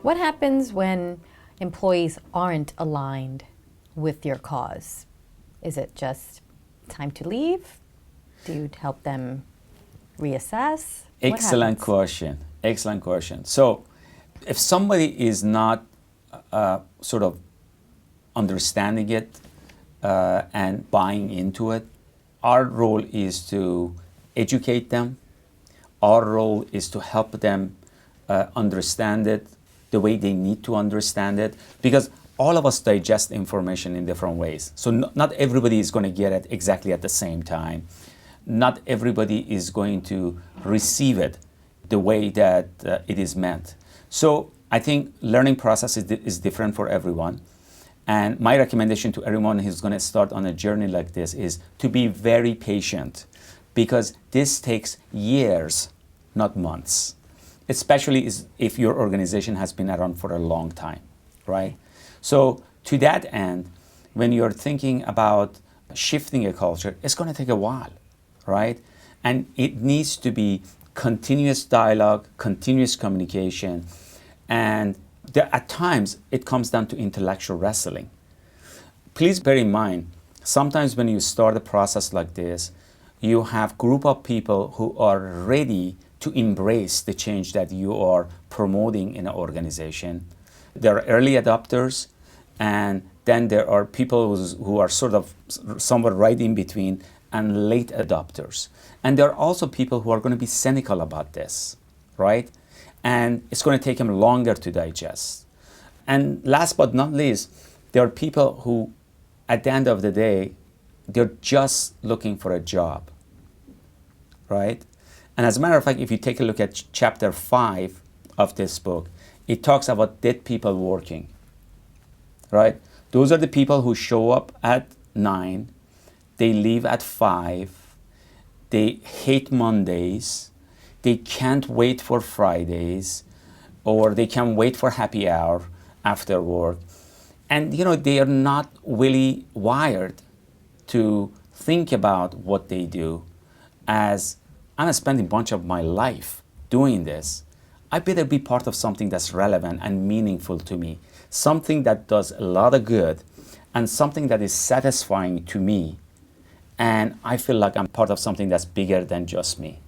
What happens when employees aren't aligned with your cause? Is it just time to leave? Do you help them reassess? Excellent question. Excellent question. So if somebody is not sort of understanding it and buying into it, our role is to educate them. Our role is to help them understand it the way they need to understand it, because all of us digest information in different ways. So not everybody is going to get it exactly at the same time. Not everybody is going to receive it the way that it is meant. So I think learning process is different for everyone. And my recommendation to everyone who's going to start on a journey like this is to be very patient, because this takes years, not months, especially if your organization has been around for a long time, right? So to that end, when you're thinking about shifting a culture, it's going to take a while, right? And it needs to be continuous dialogue, continuous communication, and at times it comes down to intellectual wrestling. Please bear in mind, sometimes when you start a process like this, you have group of people who are ready to embrace the change that you are promoting in an organization. There are early adopters, and then there are people who are sort of somewhere right in between, and late adopters. And there are also people who are going to be cynical about this, right? And it's going to take them longer to digest. And last but not least, there are people who, at the end of the day, they're just looking for a job, right? And as a matter of fact, if you take a look at chapter 5 of this book, it talks about dead people working, right? Those are the people who show up at 9, they leave at 5, they hate Mondays, they can't wait for Fridays, or they can't wait for happy hour after work. And they are not really wired to think about what they do as, I'm spending a bunch of my life doing this. I better be part of something that's relevant and meaningful to me, something that does a lot of good, and something that is satisfying to me. And I feel like I'm part of something that's bigger than just me.